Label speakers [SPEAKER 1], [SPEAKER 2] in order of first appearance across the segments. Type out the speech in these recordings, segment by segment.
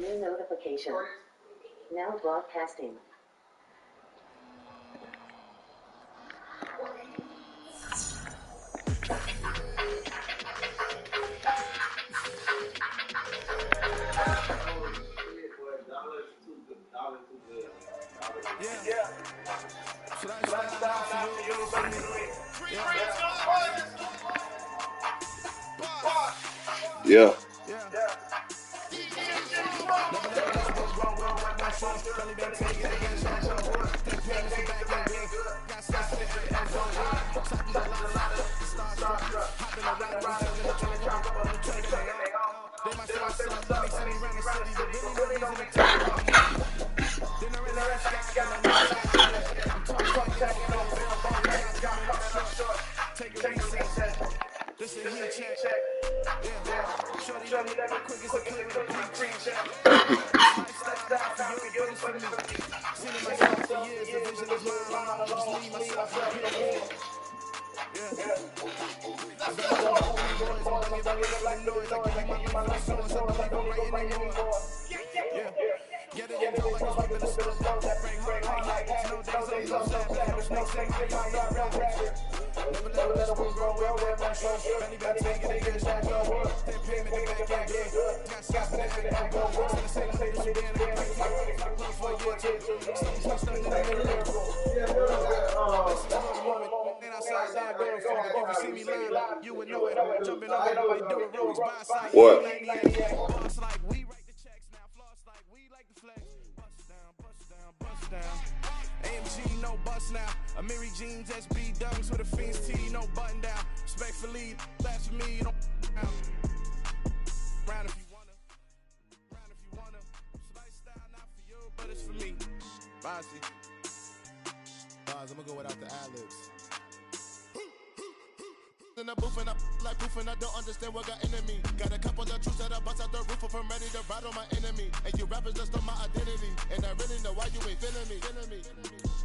[SPEAKER 1] New notification. Now broadcasting.
[SPEAKER 2] Yeah. What?
[SPEAKER 3] AMG, no bust now. Amiri jeans, SB dunks with a Fiends T, no button down. Respectfully, that's for me, you don't round if you wanna. Round if you wanna. It's lifestyle, not for you, but it's for me. Bossy. Boss, I'm gonna go without the ad-libs. In the booth and I like proof and I don't understand what got into me. Got a couple of truths that I bust out the roof if I'm ready to ride on my enemy. And you rappers just on my identity. And I really know why you ain't feeling me.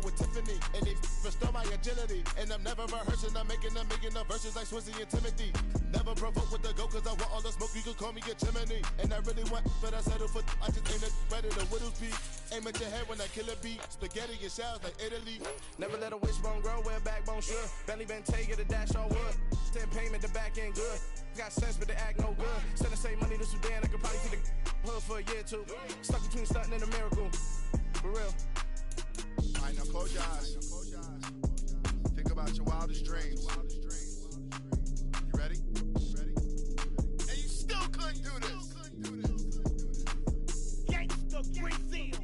[SPEAKER 3] With Tiffany and they restore my agility. And I'm never rehearsing, I'm making up verses like Swizzy and Timothy. Never provoke with the go cause I want all the smoke, you can call me a chimney. And I really want, but I settle for I just ain't ready to whittles beat. Aim at your head when I kill a beat. Spaghetti and shells like Italy. Never let a wishbone grow where a backbone should. Bentley Bentayga the dash all wood. 10 payment, the back end good. Got sense, but the act no good. Send the same money to Sudan, I could probably see the hood for a year or two. Stuck between stunting and a miracle. For real. Alright, now close your eyes. Think about your wildest dreams. You ready? And you still couldn't do this. Gangsta Brazil.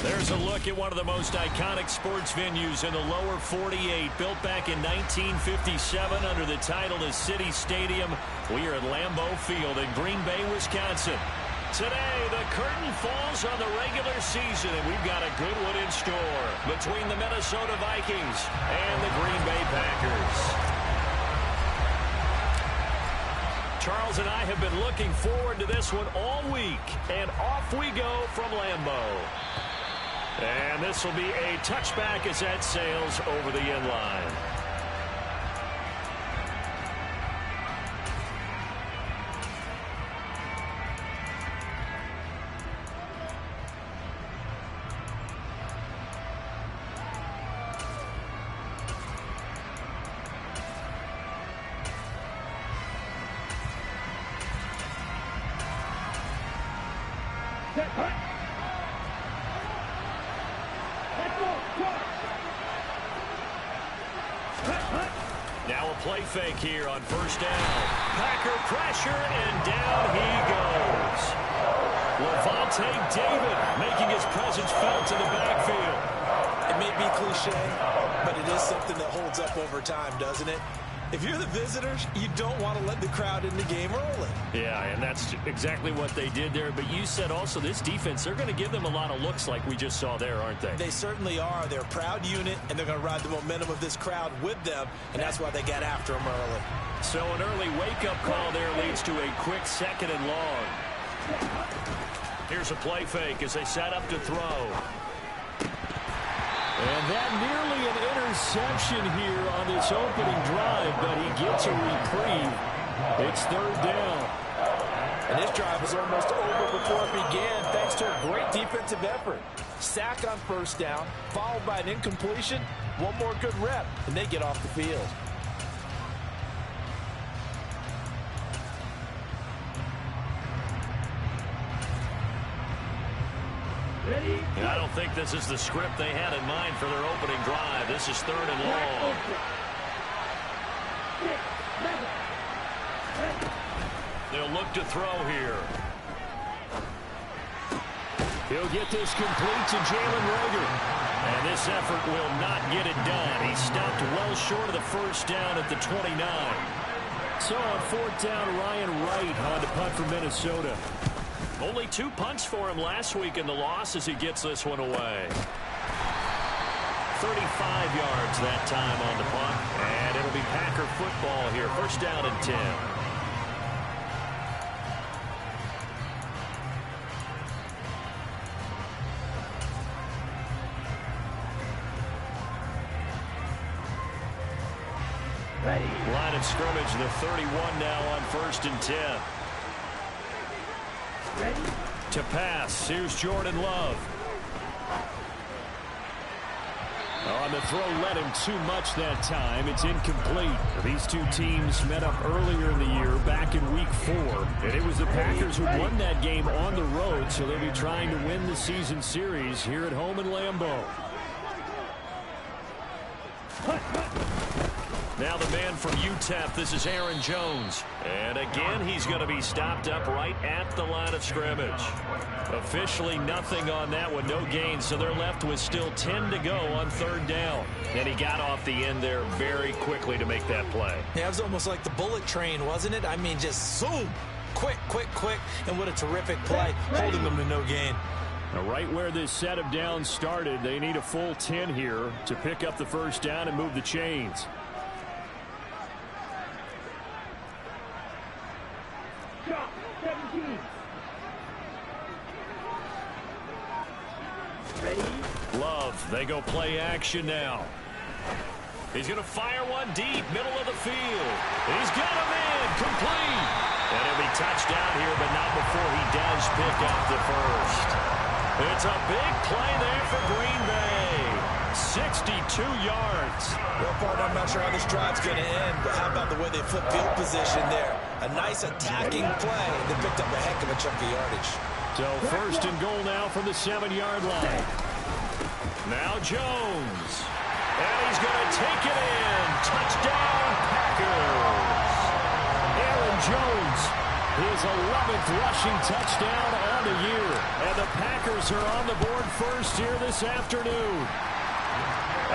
[SPEAKER 4] There's a look at one of the most iconic sports venues in the lower 48, built back in 1957 under the title of City Stadium. We are at Lambeau Field in Green Bay, Wisconsin. Today, the curtain falls on the regular season, and we've got a good one in store between the Minnesota Vikings and the Green Bay Packers. Charles and I have been looking forward to this one all week, and off we go from Lambeau. And this will be a touchback as that sails over the end line. Now a play fake here on first down. Packer pressure, and down he goes. Levante David making his presence felt in the backfield.
[SPEAKER 5] It may be cliche, but it is something that holds up over time, doesn't it? If you're the visitors, you don't want to let the crowd in the game early.
[SPEAKER 4] Yeah, and that's exactly what they did there. But you said also this defense, they're going to give them a lot of looks like we just saw there, aren't they?
[SPEAKER 5] They certainly are. They're a proud unit, and they're going to ride the momentum of this crowd with them, and that's why they got after them early.
[SPEAKER 4] So an early wake-up call there leads to a quick 2nd and long. Here's a play fake as they set up to throw. And that nearly an interception. interception here on this opening drive, but he gets a reprieve. It's third down.
[SPEAKER 5] And this drive was almost over before it began thanks to a great defensive effort. Sack on first down, followed by an incompletion. One more good rep, and they get off the field.
[SPEAKER 4] And I don't think this is the script they had in mind for their opening drive. This is third and long. They'll look to throw here. He'll get this complete to Jalen Reagor. And this effort will not get it done. He stopped well short of the first down at the 29. So on fourth down, Ryan Wright on to punt for Minnesota. Only 2 punts for him last week in the loss as he gets this one away. 35 yards that time on the punt. And it'll be Packer football here. First down and 10. Line of scrimmage, the 31 now on first and 10. To pass, here's Jordan Love. On the throw, led him too much that time. It's incomplete. These two teams met up earlier in the year, back in week 4. And it was the Packers who won that game on the road, so they'll be trying to win the season series here at home in Lambeau. Now the man from UTEP, this is Aaron Jones. And again, he's going to be stopped up right at the line of scrimmage. Officially nothing on that one, no gain, so they're left with still 10 to go on third down. And he got off the end there very quickly to make that play.
[SPEAKER 5] Yeah, it was almost like the bullet train, wasn't it? I mean, just zoom, quick, quick, quick, and what a terrific play, holding them to no gain.
[SPEAKER 4] Now, right where this set of downs started, they need a full 10 here to pick up the first down and move the chains. Love, they go play action now. He's going to fire one deep, middle of the field. He's got him in, complete. And he'll be touchdown here, but not before he does pick up the first. It's a big play there for Green Bay. 62 yards.
[SPEAKER 5] Well, partner, I'm not sure how this drive's going to end, but how about the way they flip field position there? A nice attacking play. They picked up a heck of a chunk of yardage.
[SPEAKER 4] So first and goal now from the 7-yard line. Now Jones. And he's going to take it in. Touchdown, Packers. Aaron Jones, his 11th rushing touchdown on the year. And the Packers are on the board first here this afternoon.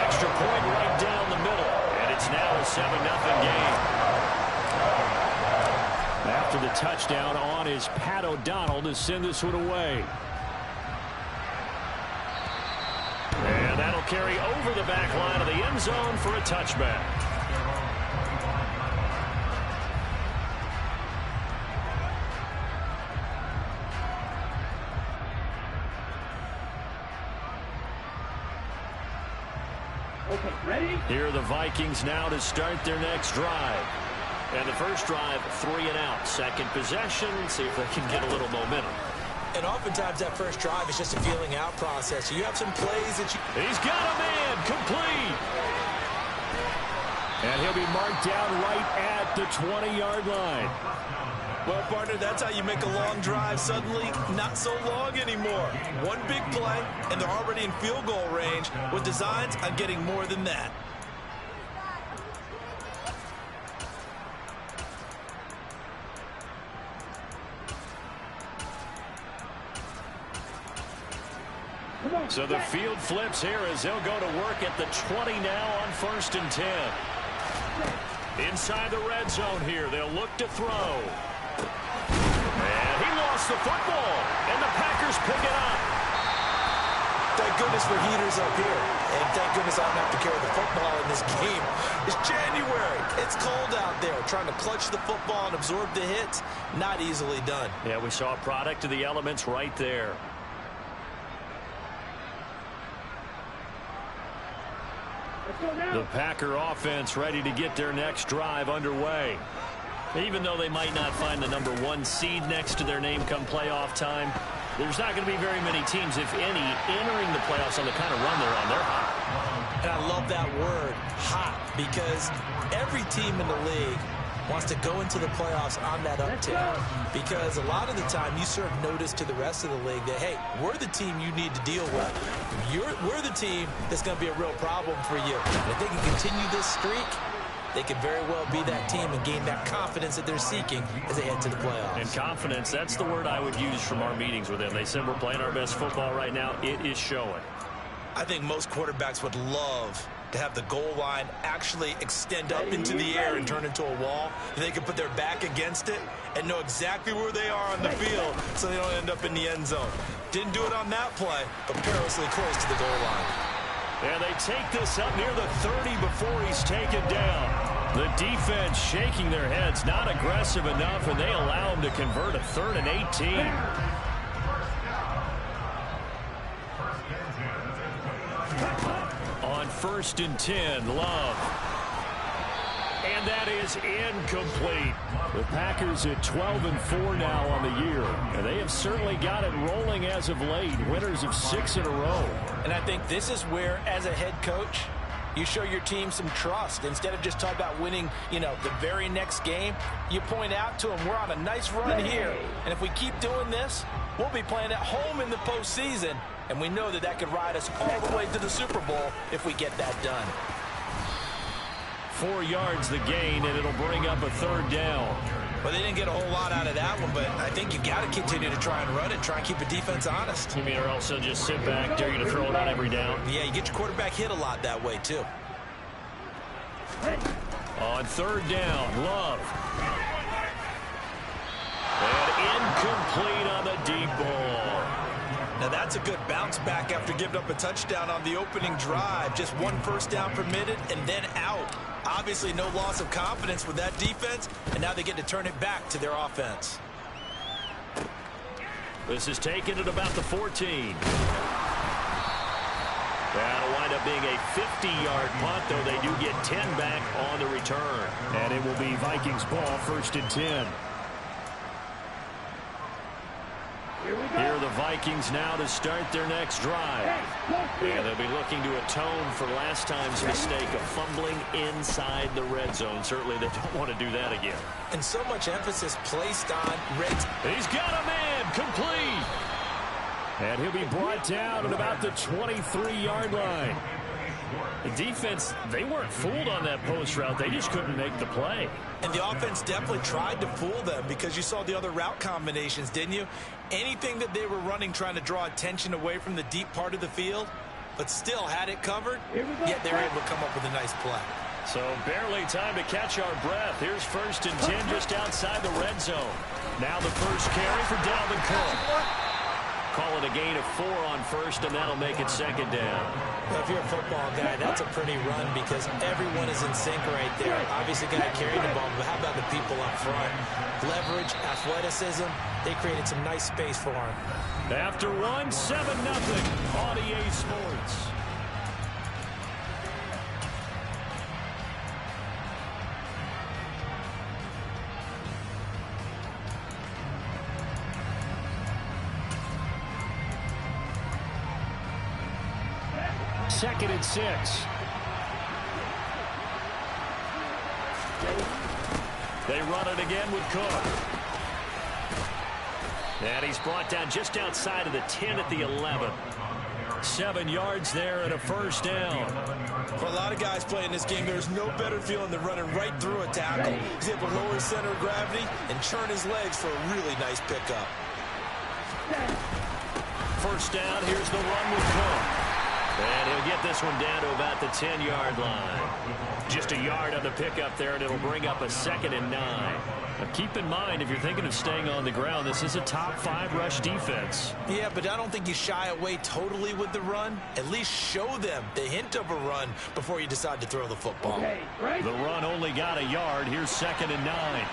[SPEAKER 4] Extra point right down the middle. And it's now a 7-0 game. After the touchdown on is Pat O'Donnell to send this one away. And that'll carry over the back line of the end zone for a touchback.
[SPEAKER 2] Okay, ready?
[SPEAKER 4] Here are the Vikings now to start their next drive. And the first drive, 3 and out. Second possession, see if they can get a little momentum.
[SPEAKER 5] And oftentimes that first drive is just a feeling out process. You have some plays that you...
[SPEAKER 4] He's got a man, complete. And he'll be marked down right at the 20-yard line.
[SPEAKER 5] Well, partner, that's how you make a long drive suddenly not so long anymore. One big play, and they're already in field goal range with designs on getting more than that.
[SPEAKER 4] So the field flips here as they'll go to work at the 20 now on first and 10. Inside the red zone here, they'll look to throw. And he lost the football, and the Packers pick it up.
[SPEAKER 5] Thank goodness for heaters up here. And thank goodness I don't have to carry the football in this game. It's January. It's cold out there. Trying to clutch the football and absorb the hits, not easily done.
[SPEAKER 4] Yeah, we saw a product of the elements right there. The Packer offense ready to get their next drive underway. Even though they might not find the #1 seed next to their name come playoff time, there's not going to be very many teams, if any, entering the playoffs on the kind of run they're on. They're hot.
[SPEAKER 5] And I love that word, hot, because every team in the league wants to go into the playoffs on that uptick, because a lot of the time you serve notice to the rest of the league that, hey, we're the team you need to deal with. We're the team that's going to be a real problem for you. And if they can continue this streak, they could very well be that team and gain that confidence that they're seeking as they head to the playoffs.
[SPEAKER 4] And confidence, that's the word I would use from our meetings with them. They said we're playing our best football right now. It is showing.
[SPEAKER 5] I think most quarterbacks would love to have the goal line actually extend up into the air and turn into a wall, and they can put their back against it and know exactly where they are on the field so they don't end up in the end zone. Didn't do it on that play, but perilously close to the goal line.
[SPEAKER 4] And they take this up near the 30 before he's taken down. The defense shaking their heads, not aggressive enough, and they allow him to convert a 3rd and 18. On 1st and 10, Love. And that is incomplete. The Packers at 12-4 now on the year. And they have certainly got it rolling as of late. Winners of 6 in a row.
[SPEAKER 5] And I think this is where, as a head coach, you show your team some trust. Instead of just talking about winning, the very next game, you point out to them, we're on a nice run here. And if we keep doing this, we'll be playing at home in the postseason. And we know that that could ride us all the way to the Super Bowl if we get that done.
[SPEAKER 4] 4 yards the gain, and it'll bring up a 3rd down.
[SPEAKER 5] Well, they didn't get a whole lot out of that one, but I think you got to continue to try and run it, try and keep the defense honest.
[SPEAKER 4] You mean, or else they'll just sit back, dare you to throw it on every down?
[SPEAKER 5] Yeah, you get your quarterback hit a lot that way, too.
[SPEAKER 4] On 3rd down, Love. And incomplete on the deep ball.
[SPEAKER 5] Now, that's a good bounce back after giving up a touchdown on the opening drive. Just 1 first down permitted and then out. Obviously, no loss of confidence with that defense, and now they get to turn it back to their offense.
[SPEAKER 4] This is taken at about the 14. That'll wind up being a 50-yard punt, though they do get 10 back on the return. And it will be Vikings ball, 1st and 10. Here are the Vikings now to start their next drive. And they'll be looking to atone for last time's mistake of fumbling inside the red zone. Certainly they don't want to do that again.
[SPEAKER 5] And so much emphasis placed on red.
[SPEAKER 4] He's got a man, complete. And he'll be brought down at about the 23-yard line. The defense, they weren't fooled on that post route. They just couldn't make the play.
[SPEAKER 5] And the offense definitely tried to fool them because you saw the other route combinations, didn't you? Anything that they were running trying to draw attention away from the deep part of the field, but still had it covered, yet they were able to come up with a nice play.
[SPEAKER 4] So barely time to catch our breath. Here's 1st and 10 just outside the red zone. Now the first carry for Dalvin Cook. Call it a gain of 4 on 1st, and that'll make it 2nd down.
[SPEAKER 5] Well, if you're a football guy, that's a pretty run because everyone is in sync right there. Obviously, got to carry the ball, but how about the people up front? Leverage, athleticism, they created some nice space for him.
[SPEAKER 4] After 1, 7-0 on EA Sports. Second and 6. They run it again with Cook. And he's brought down just outside of the 10 at the 11. 7 yards there and a 1st down.
[SPEAKER 5] For a lot of guys playing this game, there's no better feeling than running right through a tackle. He's able to lower his center of gravity and churn his legs for a really nice pickup.
[SPEAKER 4] 1st down, here's the run with Cook. And he'll get this one down to about the 10-yard line. Just a yard on the pickup there, and it'll bring up a 2nd and 9. Now keep in mind, if you're thinking of staying on the ground, this is a top 5 rush defense.
[SPEAKER 5] Yeah, but I don't think you shy away totally with the run. At least show them the hint of a run before you decide to throw the football.
[SPEAKER 4] The run only got a yard. Here's 2nd and 9.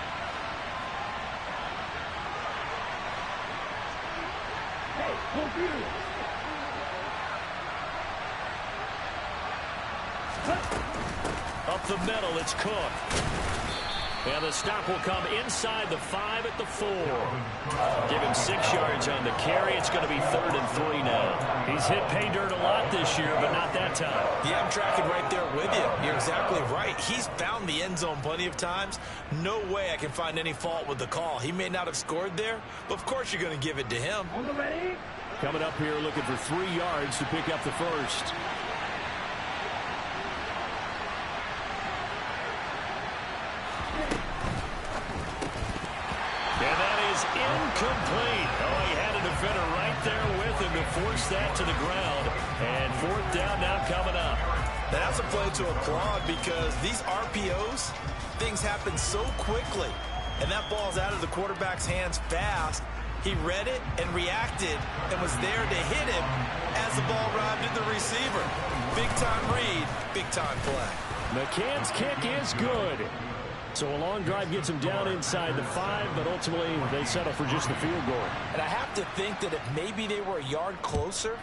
[SPEAKER 4] Up the middle, it's Cook. And the stop will come inside the 5 at the 4. Give him 6 yards on the carry. It's going to be 3rd and 3 now. He's hit pay dirt a lot this year, but not that time.
[SPEAKER 5] Yeah, I'm tracking right there with you. You're exactly right. He's found the end zone plenty of times. No way I can find any fault with the call. He may not have scored there, but of course you're going to give it to him.
[SPEAKER 2] Ready?
[SPEAKER 4] Coming up here looking for 3 yards to pick up the first. And that is incomplete. Oh, he had a defender right there with him to force that to the ground. And 4th down now coming up.
[SPEAKER 5] That's a play to applaud because these RPOs, things happen so quickly. And that ball's out of the quarterback's hands fast. He read it and reacted and was there to hit him as the ball arrived at the receiver. Big-time read, big-time play.
[SPEAKER 4] McCann's kick is good. So a long drive gets him down inside the 5, but ultimately they settle for just the field goal.
[SPEAKER 5] And I have to think that if maybe they were a yard closer,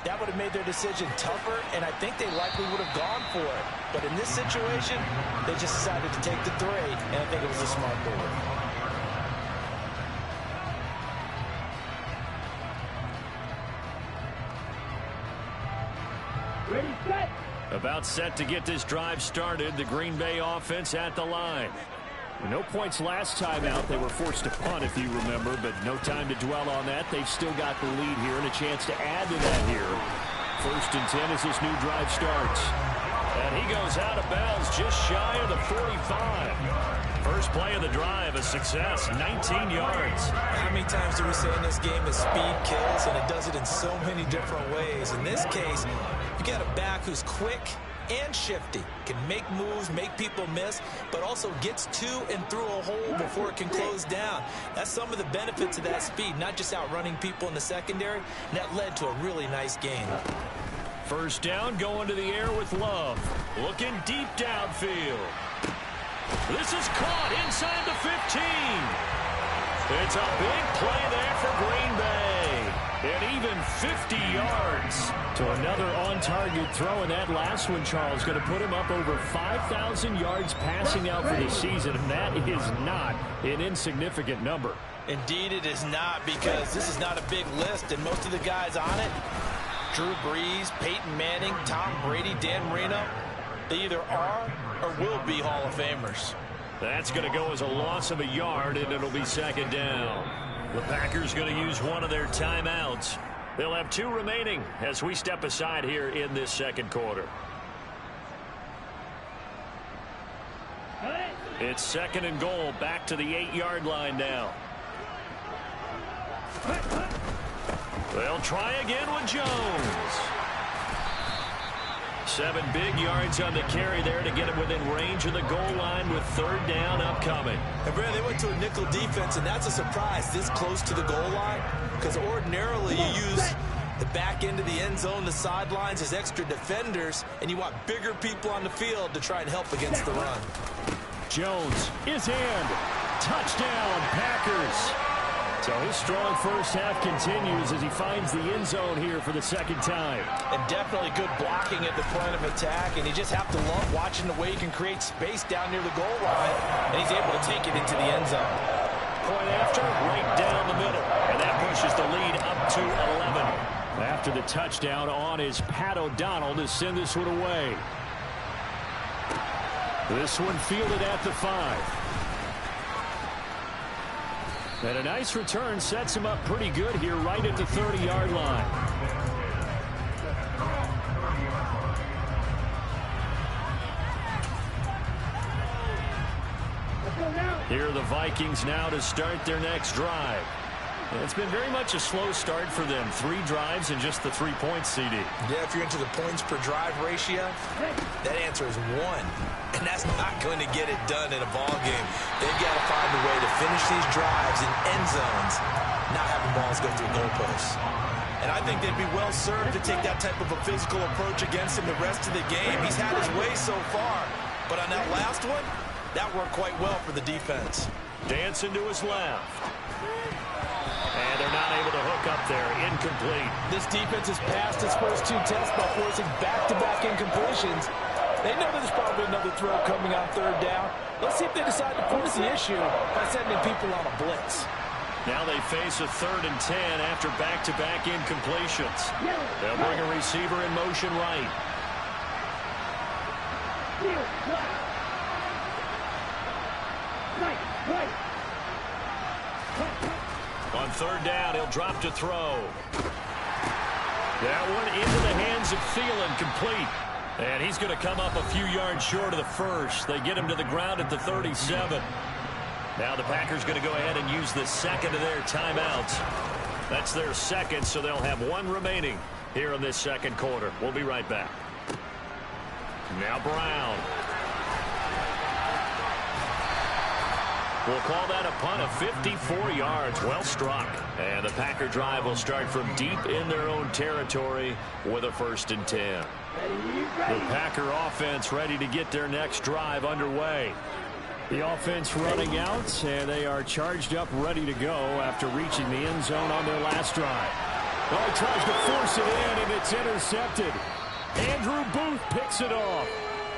[SPEAKER 5] that would have made their decision tougher, and I think they likely would have gone for it. But in this situation, they just decided to take the 3, and I think it was a smart move.
[SPEAKER 2] Ready, set.
[SPEAKER 4] About set to get this drive started. The Green Bay offense at the line. No points last time out. They were forced to punt, if you remember, but no time to dwell on that. They've still got the lead here and a chance to add to that here. 1st and 10 as this new drive starts. And he goes out of bounds just shy of the 45. First play of the drive, a success, 19 yards.
[SPEAKER 5] How many times do we say in this game that speed kills, and it does it in so many different ways? In this case, you got a back who's quick and shifty, can make moves, make people miss, but also gets to and through a hole before it can close down. That's some of the benefits of that speed, not just outrunning people in the secondary, and that led to a really nice game.
[SPEAKER 4] First down, going to the air with Love. Looking deep downfield. This is caught inside the 15. It's a big play there for Green Bay. And even 50 yards to another on-target throw. And that last one, Charles, going to put him up over 5,000 yards passing out for the season. And that is not an insignificant number.
[SPEAKER 5] Indeed it is not, because this is not a big list, and most of the guys on it, Drew Brees, Peyton Manning, Tom Brady, Dan Marino, they either are or will be Hall of Famers.
[SPEAKER 4] That's going to go as a loss of a yard, and it'll be 2nd down. The Packers going to use one of their timeouts. They'll have 2 remaining as we step aside here in this 2nd quarter. It's 2nd and goal, back to the 8-yard line now. They'll try again with Jones. 7 big yards on the carry there to get him within range of the goal line with 3rd down upcoming.
[SPEAKER 5] And Brad, they went to a nickel defense, and that's a surprise this close to the goal line, because ordinarily you use the back end of the end zone, the sidelines as extra defenders, and you want bigger people on the field to try and help against the run.
[SPEAKER 4] Jones is in. Touchdown, Packers. So his strong first half continues as he finds the end zone here for the 2nd time.
[SPEAKER 5] And definitely good blocking at the point of attack, and you just have to love watching the way he can create space down near the goal line, and he's able to take it into the end zone.
[SPEAKER 4] Point after, right down the middle, and that pushes the lead up to 11. After the touchdown on is Pat O'Donnell to send this one away. This one fielded at the 5. And a nice return sets him up pretty good here right at the 30-yard line. Here are the Vikings now to start their next drive. It's been very much a slow start for them. 3 drives and just the 3 points, CD.
[SPEAKER 5] Yeah, if you're into the points per drive ratio, that answer is 1. And that's not going to get it done in a ball game. They've got to find a way to finish these drives in end zones, not having balls go through goalposts. And I think they'd be well served to take that type of a physical approach against him the rest of the game. He's had his way so far, but on that last one, that worked quite well for the defense.
[SPEAKER 4] Dancing to his left. And they're not able to hook up there. Incomplete.
[SPEAKER 5] This defense has passed its first 2 tests by forcing back-to-back incompletions. They know there's probably another throw coming on third down. Let's see if they decide to force the issue by sending people on a blitz.
[SPEAKER 4] Now they face a 3rd and 10 after back-to-back incompletions. They'll bring a receiver in motion right. On 3rd down, he'll drop to throw. That one into the hands of Thielen, complete. And he's going to come up a few yards short of the first. They get him to the ground at the 37. Now the Packers going to go ahead and use the second of their timeouts. That's their second, so they'll have one remaining here in this second quarter. We'll be right back. Now Brown. We'll call that a punt of 54 yards. Well struck. And the Packer drive will start from deep in their own territory with a 1st and 10. The Packer offense ready to get their next drive underway. The offense running out, and they are charged up, ready to go after reaching the end zone on their last drive. Oh, he tries to force it in, and it's intercepted. Andrew Booth picks it off.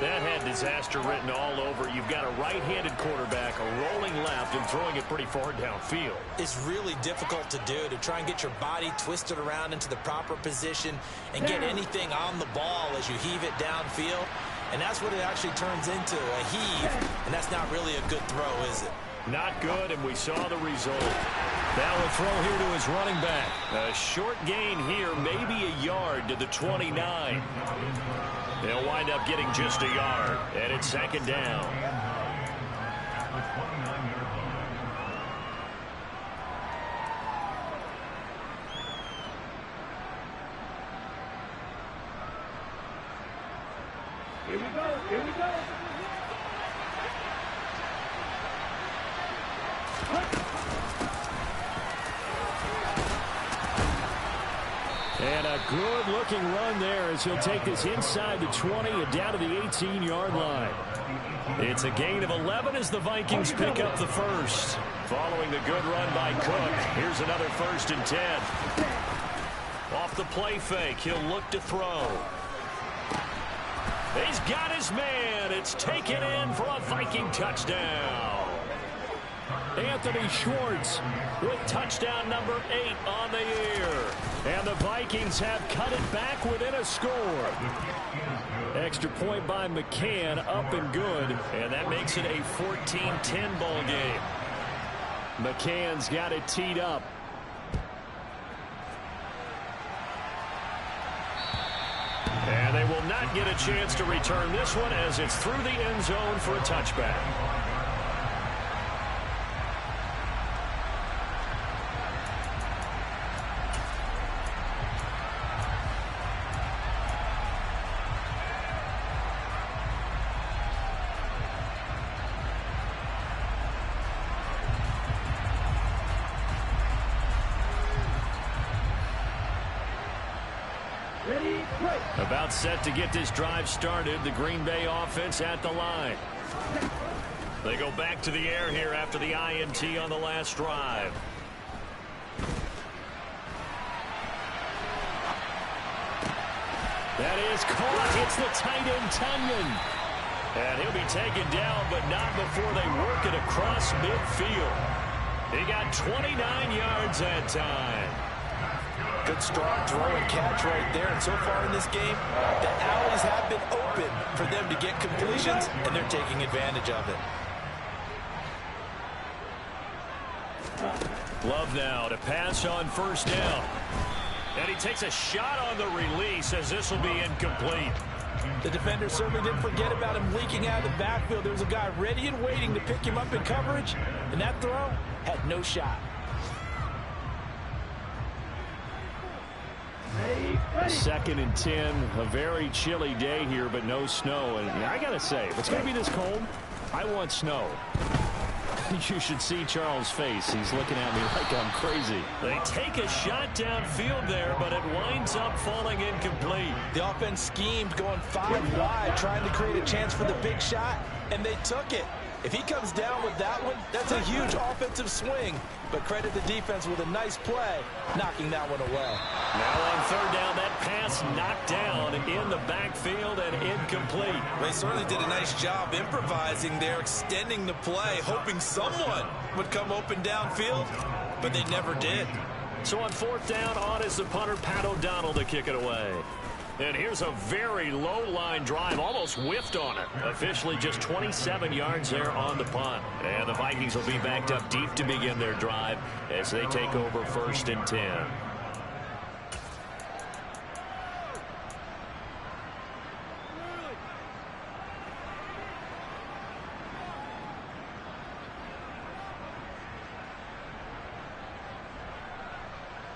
[SPEAKER 4] That had disaster written all over. You've got a right-handed quarterback, a rolling left, and throwing it pretty far downfield.
[SPEAKER 5] It's really difficult to do, to try and get your body twisted around into the proper position and get anything on the ball as you heave it downfield. And that's what it actually turns into, a heave, and that's not really a good throw, is it?
[SPEAKER 4] Not good, and we saw the result. Now a throw here to his running back. A short gain here, maybe a yard to the 29. They'll wind up getting just a yard, and it's 2nd down.
[SPEAKER 2] Here we go. Here we go.
[SPEAKER 4] And a good-looking run there as he'll take this inside the 20 and down to the 18-yard line. It's a gain of 11 as the Vikings pick up the first. Following the good run by Cook, here's another 1st and 10. Off the play fake, he'll look to throw. He's got his man. It's taken in for a Viking touchdown. Anthony Schwartz with touchdown number 8 on the year. And the Vikings have cut it back within a score. Extra point by McCann, up and good. And that makes it a 14-10 ball game. McCann's got it teed up. And they will not get a chance to return this one as it's through the end zone for a touchback. About set to get this drive started. The Green Bay offense at the line. They go back to the air here after the INT on the last drive. That is caught. It's the tight end, Tunyon. And he'll be taken down, but not before they work it across midfield. He got 29 yards that time.
[SPEAKER 5] Good strong throw and catch right there. And so far in this game, the alleys have been open for them to get completions, and they're taking advantage of it.
[SPEAKER 4] Love now to pass on 1st down. And he takes a shot on the release as this will be incomplete.
[SPEAKER 5] The defender certainly didn't forget about him leaking out of the backfield. There was a guy ready and waiting to pick him up in coverage, and that throw had no shot.
[SPEAKER 4] 2nd and 10, a very chilly day here, but no snow. And I got to say, if it's going to be this cold, I want snow. You should see Charles' face. He's looking at me like I'm crazy. They take a shot downfield there, but it winds up falling incomplete.
[SPEAKER 5] The offense schemed going 5 wide, trying to create a chance for the big shot, and they took it. If he comes down with that one, that's a huge offensive swing. But credit the defense with a nice play, knocking that one away.
[SPEAKER 4] Now on third down, that pass knocked down in the backfield and incomplete.
[SPEAKER 5] They certainly did a nice job improvising there, extending the play, hoping someone would come open downfield, but they never did.
[SPEAKER 4] So on fourth down, on is the punter, Pat O'Donnell, to kick it away. And here's a very low-line drive, almost whiffed on it. Officially just 27 yards there on the punt. And the Vikings will be backed up deep to begin their drive as they take over 1st and 10.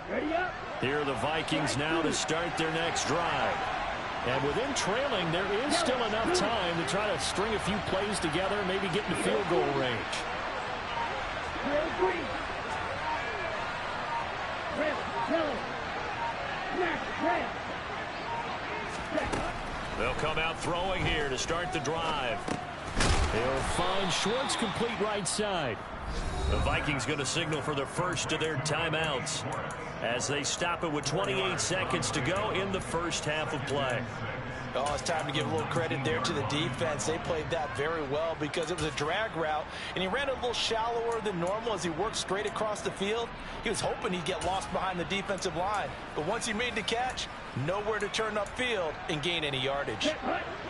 [SPEAKER 2] Ready up.
[SPEAKER 4] Here are the Vikings now to start their next drive. And with them trailing, there is still enough time to try to string a few plays together, maybe get into field goal range. They'll come out throwing here to start the drive. They'll find Schwartz complete right side. The Vikings going to signal for the first of their timeouts as they stop it with 28 seconds to go in the first half of play.
[SPEAKER 5] Oh, it's time to give a little credit there to the defense. They played that very well because it was a drag route, and he ran a little shallower than normal as he worked straight across the field. He was hoping he'd get lost behind the defensive line, but once he made the catch, nowhere to turn upfield and gain any yardage.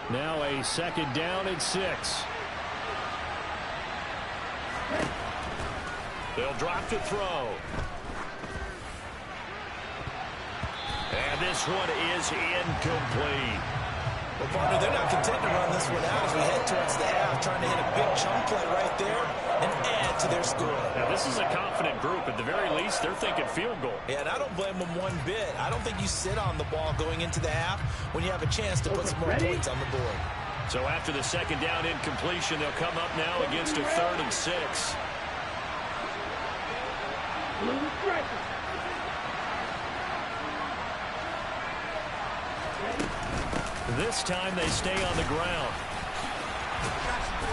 [SPEAKER 4] Now a second down and 6. They'll drop to throw. And this one is incomplete.
[SPEAKER 5] Well, partner, they're not content to run this one out as we head towards the half, trying to hit a big chunk play right there and add to their score.
[SPEAKER 4] Now, this is a confident group. At the very least, they're thinking field goal.
[SPEAKER 5] Yeah, and I don't blame them one bit. I don't think you sit on the ball going into the half when you have a chance to put some more points on the board.
[SPEAKER 4] So after the second down incompletion, they'll come up now against a 3rd and 6. This time they stay on the ground.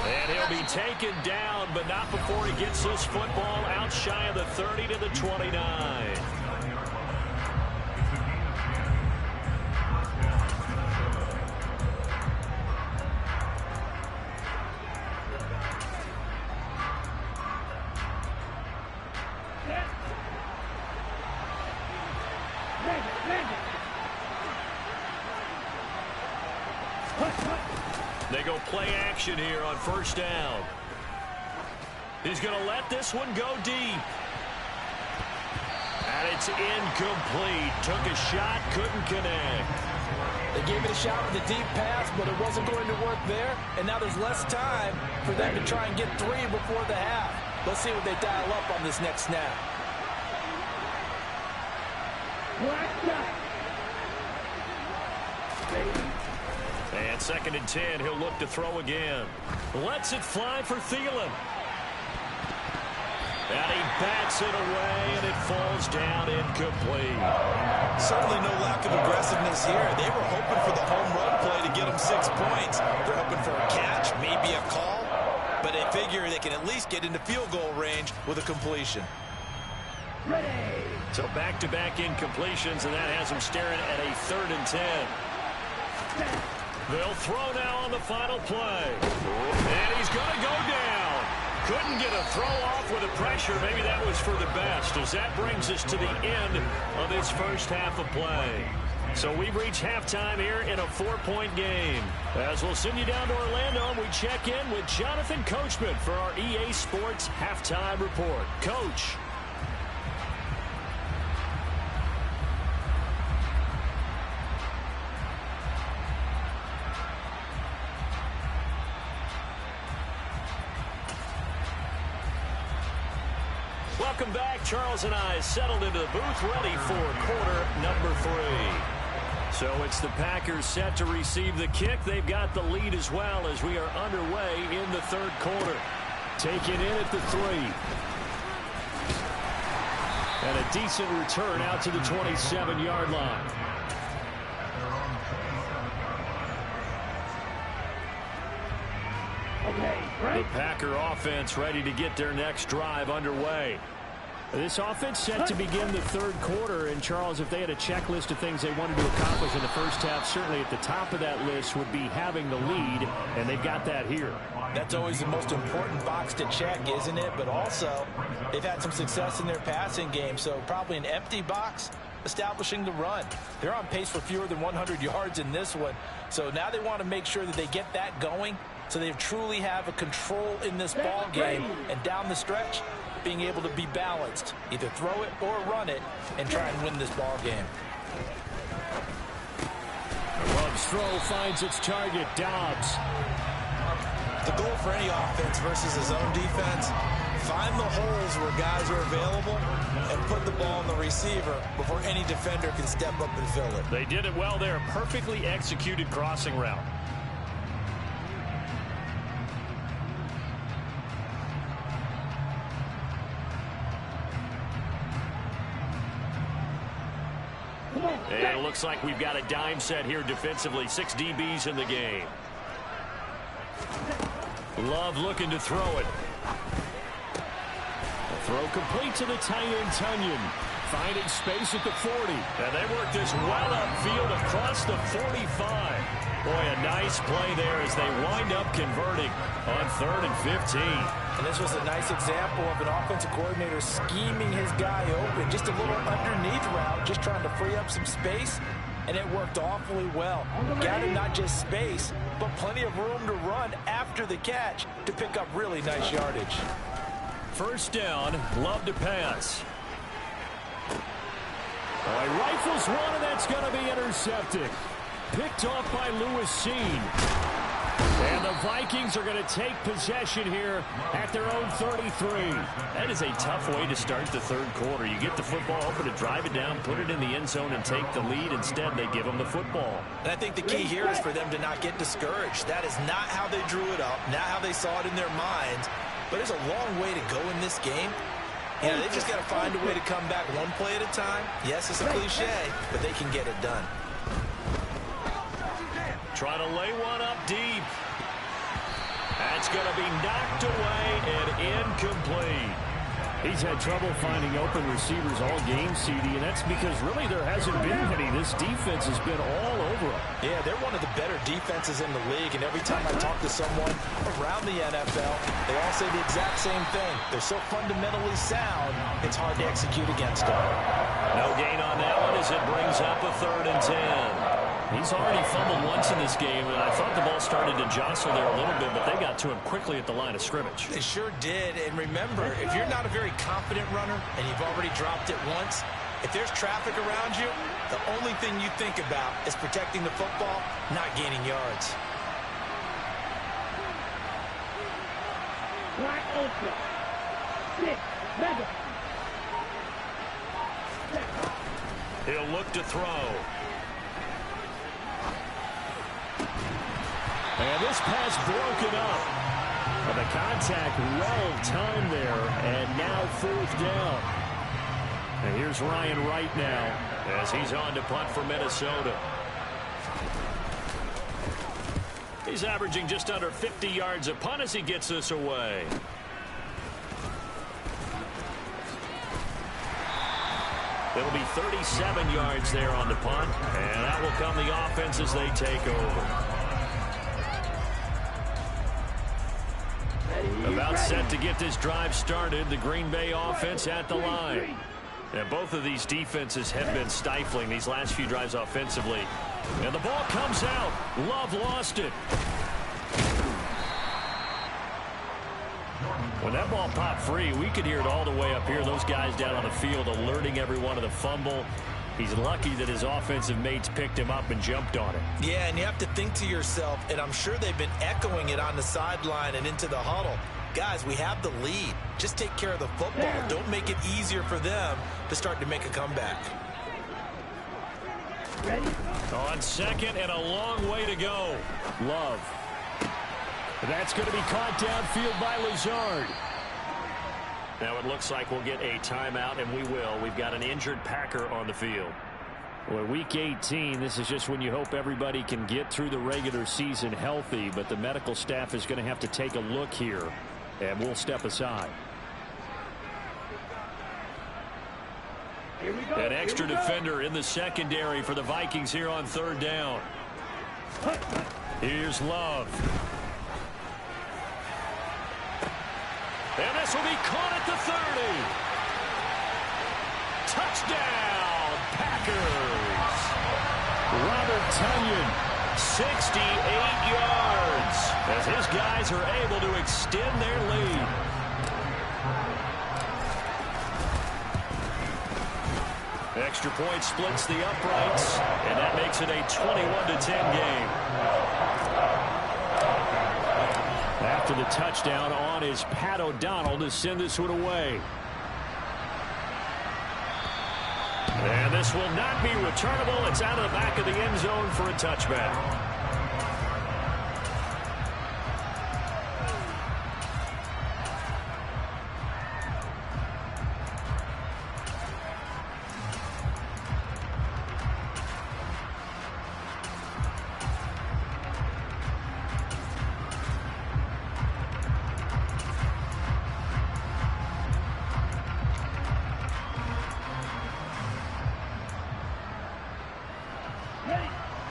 [SPEAKER 4] And he'll be taken down, but not before he gets this football out shy of the 30 to the 29. They go play action here on first down. He's going to let this one go deep. And it's incomplete. Took a shot, couldn't connect.
[SPEAKER 5] They gave it a shot with a deep pass, but it wasn't going to work there. And now there's less time for them to try and get 3 before the half. Let's see what they dial up on this next snap.
[SPEAKER 4] And 2nd and 10, he'll look to throw again. Lets it fly for Thielen. And he bats it away, and it falls down incomplete.
[SPEAKER 5] Certainly no lack of aggressiveness here. They were hoping for the home run play to get them 6 points. They're hoping for a catch, maybe a call, but they figure they can at least get into field goal range with a completion.
[SPEAKER 4] So back-to-back incompletions, and that has them staring at a 3rd and 10. They'll throw now on the final play. And he's going to go down. Couldn't get a throw off with the pressure. Maybe that was for the best, as that brings us to the end of this first half of play. So we've reached halftime here in a 4-point game. As we'll send you down to Orlando, and we check in with Jonathan Coachman for our EA Sports Halftime Report. Coach. Welcome back. Charles and I settled into the booth, ready for quarter number 3. So it's the Packers set to receive the kick. They've got the lead as well as we are underway in the 3rd quarter. Taken in at the 3. And a decent return out to the 27-yard line.
[SPEAKER 2] Okay,
[SPEAKER 4] The
[SPEAKER 2] break.
[SPEAKER 4] Packer offense ready to get their next drive underway. This offense set to begin the third quarter. And, Charles, if they had a checklist of things they wanted to accomplish in the first half, certainly at the top of that list would be having the lead, and they've got that here.
[SPEAKER 5] That's always the most important box to check, isn't it? But also, they've had some success in their passing game, so probably an empty box establishing the run. They're on pace for fewer than 100 yards in this one, so now they want to make sure that they get that going so they truly have a control in this ball game, and down the stretch, being able to be balanced, either throw it or run it, and try and win this ball game.
[SPEAKER 4] Love's throw finds its target, Dobbs.
[SPEAKER 5] The goal for any offense versus his own defense, find the holes where guys are available and put the ball on the receiver before any defender can step up and fill it.
[SPEAKER 4] They did it well there. Perfectly executed crossing route. And it looks like we've got a dime set here defensively. 6 DBs in the game. Love looking to throw it. The throw complete to the tight end, Tunyon. Finding space at the 40. And they work this well upfield across the 45. Boy, a nice play there as they wind up converting on 3rd and 15.
[SPEAKER 5] And this was a nice example of an offensive coordinator scheming his guy open. Just a little underneath route, just trying to free up some space. And it worked awfully well. Got him not just space, but plenty of room to run after the catch to pick up really nice yardage.
[SPEAKER 4] First down, Love to pass. Oh, he rifles one, and that's going to be intercepted. Picked off by Lewis Seen. And the Vikings are going to take possession here at their own 33. That is a tough way to start the third quarter. You get the football open to drive it down, put it in the end zone, and take the lead. Instead, they give them the football.
[SPEAKER 5] And I think the key here is for them to not get discouraged. That is not how they drew it up, not how they saw it in their minds. But there's a long way to go in this game. You know, they just got to find a way to come back one play at a time. Yes, it's a cliche, but they can get it done.
[SPEAKER 4] Trying to lay one up deep. That's going to be knocked away and incomplete. He's had trouble finding open receivers all game, CD, and that's because really there hasn't been any. This defense has been all over him.
[SPEAKER 5] Yeah, they're one of the better defenses in the league, and every time I talk to someone around the NFL, they all say the exact same thing. They're so fundamentally sound, it's hard to execute against them.
[SPEAKER 4] No gain on that one as it brings up a 3rd and 10. He's already fumbled once in this game, and I thought the ball started to jostle there a little bit, but they got to him quickly at the line of scrimmage.
[SPEAKER 5] They sure did, and remember, if you're not a very confident runner and you've already dropped it once, if there's traffic around you, the only thing you think about is protecting the football, not gaining yards.
[SPEAKER 2] Wide open. 6, mega.
[SPEAKER 4] He'll look to throw. And this pass broken up. And the contact well timed there. And now 4th down. And here's Ryan Wright now as he's on to punt for Minnesota. He's averaging just under 50 yards a punt as he gets this away. It'll be 37 yards there on the punt. And that will come the offense as they take over. About set to get this drive started. The Green Bay offense at the line. And both of these defenses have been stifling these last few drives offensively. And the ball comes out. Love lost it. When that ball popped free, we could hear it all the way up here. Those guys down on the field alerting everyone of the fumble. He's lucky that his offensive mates picked him up and jumped on it.
[SPEAKER 5] Yeah, and you have to think to yourself, and I'm sure they've been echoing it on the sideline and into the huddle. Guys, we have the lead. Just take care of the football. Don't make it easier for them to start to make a comeback.
[SPEAKER 2] Ready?
[SPEAKER 4] On 2nd and a long way to go. Love. That's going to be caught downfield by Lazard. Now it looks like we'll get a timeout, and we will. We've got an injured Packer on the field. Well, Week 18, this is just when you hope everybody can get through the regular season healthy, but the medical staff is going to have to take a look here, and we'll step aside. An extra defender in the secondary for the Vikings here on third down. Here's Love. And this will be caught at the 30. Touchdown, Packers. Robert Tonyan, 68 yards, as his guys are able to extend their lead. Extra point splits the uprights, and that makes it a 21-10 game. After the touchdown, on is Pat O'Donnell to send this one away. And this will not be returnable. It's out of the back of the end zone for a touchback.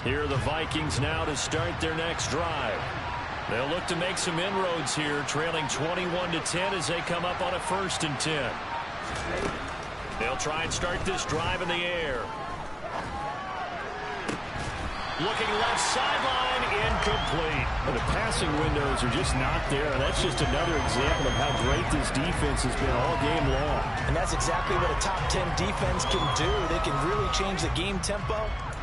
[SPEAKER 4] Here are the Vikings now to start their next drive. They'll look to make some inroads here, trailing 21-10 as they come up on a 1st and 10. They'll try and start this drive in the air. Looking left sideline, incomplete.
[SPEAKER 2] The passing windows are just not there. That's just another example of how great this defense has been all game long.
[SPEAKER 5] And that's exactly what a top 10 defense can do. They can really change the game tempo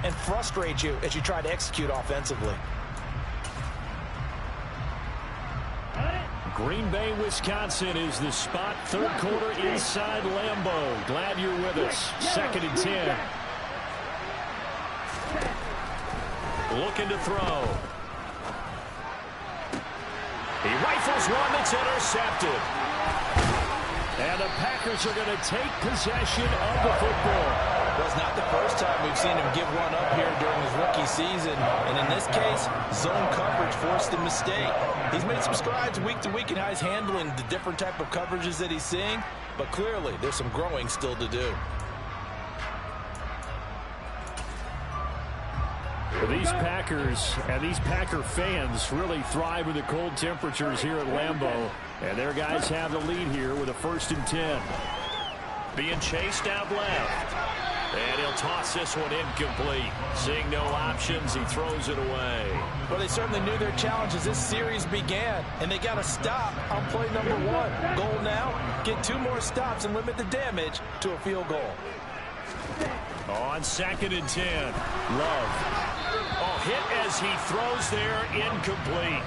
[SPEAKER 5] and frustrate you as you try to execute offensively.
[SPEAKER 4] Green Bay, Wisconsin is the spot. Third quarter inside Lambeau. Glad you're with us. 2nd and 10. Looking to throw. He rifles one that's intercepted. And the Packers are going to take possession of the football.
[SPEAKER 5] Well, it's not the first time we've seen him give one up here during his rookie season. And in this case, zone coverage forced the mistake. He's made some strides week to week in how he's handling the different type of coverages that he's seeing. But clearly, there's some growing still to do.
[SPEAKER 4] These Packers and these Packer fans really thrive with the cold temperatures here at Lambeau. And their guys have the lead here with a 1st and 10. Being chased out left. And he'll toss this one incomplete. Seeing no options, he throws it away.
[SPEAKER 5] Well, they certainly knew their challenge as this series began. And they got to stop on play number 1. Goal now, get 2 more stops and limit the damage to a field goal.
[SPEAKER 4] On 2nd and 10. Love. Oh, hit as he throws there, incomplete.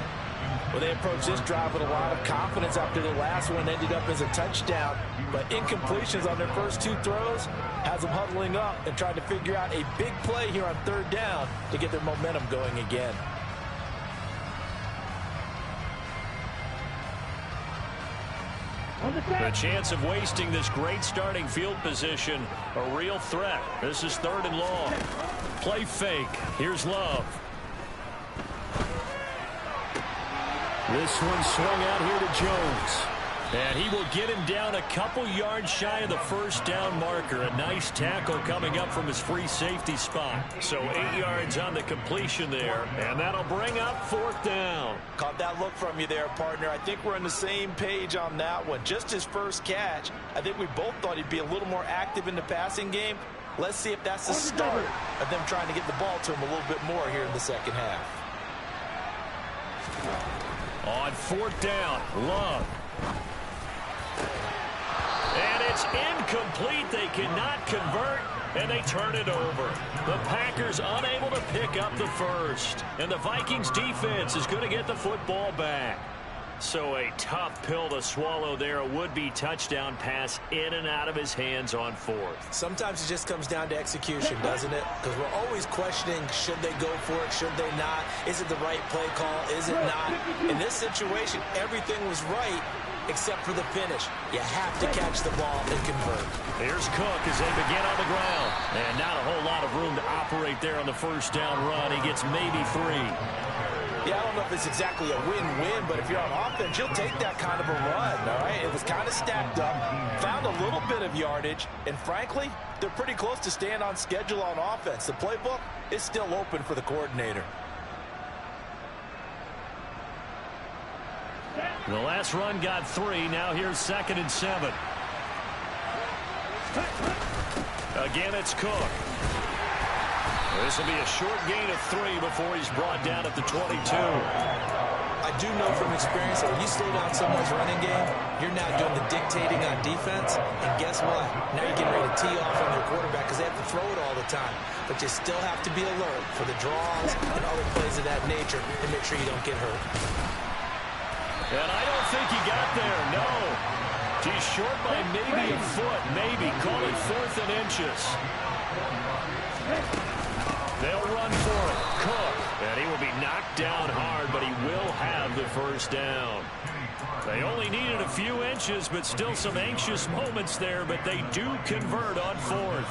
[SPEAKER 5] Well, they approached this drive with a lot of confidence after their last one ended up as a touchdown. But incompletions on their first 2 throws has them huddling up and trying to figure out a big play here on 3rd down to get their momentum going again.
[SPEAKER 4] The chance of wasting this great starting field position, a real threat. This is 3rd and long. Play fake. Here's Love. This one swung out here to Jones. And he will get him down a couple yards shy of the 1st down marker. A nice tackle coming up from his free safety spot. So 8 yards on the completion there. And that'll bring up 4th down.
[SPEAKER 5] Caught that look from you there, partner. I think we're on the same page on that one. Just his first catch. I think we both thought he'd be a little more active in the passing game. Let's see if that's the start of them trying to get the ball to him a little bit more here in the 2nd half.
[SPEAKER 4] On 4th down, Love. And it's incomplete. They cannot convert, and they turn it over. The Packers unable to pick up the 1st. And the Vikings defense is going to get the football back. So a tough pill to swallow there. A would-be touchdown pass in and out of his hands on 4th.
[SPEAKER 5] Sometimes it just comes down to execution, doesn't it? Because we're always questioning, should they go for it, should they not? Is it the right play call? Is it not? In this situation, everything was right, except for the finish. You have to catch the ball and convert.
[SPEAKER 4] Here's Cook as they begin on the ground. And not a whole lot of room to operate there on the first down run. He gets maybe 3.
[SPEAKER 5] Yeah, I don't know if it's exactly a win-win, but if you're on offense, you'll take that kind of a run, all right? It was kind of stacked up, found a little bit of yardage, and frankly, they're pretty close to staying on schedule on offense. The playbook is still open for the coordinator.
[SPEAKER 4] The last run got 3. Now here's 2nd and 7. Again, it's Cook. This will be a short gain of 3 before he's brought down at the 22.
[SPEAKER 5] I do know from experience that when you slow down someone's running game, you're now doing the dictating on defense. And guess what? Now you're getting ready to tee off on their quarterback because they have to throw it all the time. But you still have to be alert for the draws and other plays of that nature and make sure you don't get hurt.
[SPEAKER 4] And I don't think he got there, no. He's short by maybe a foot, maybe. Call it 4th and inches. They'll run for it. Cook. And he will be knocked down hard, but he will have the first down. They only needed a few inches, but still some anxious moments there, but they do convert on 4th.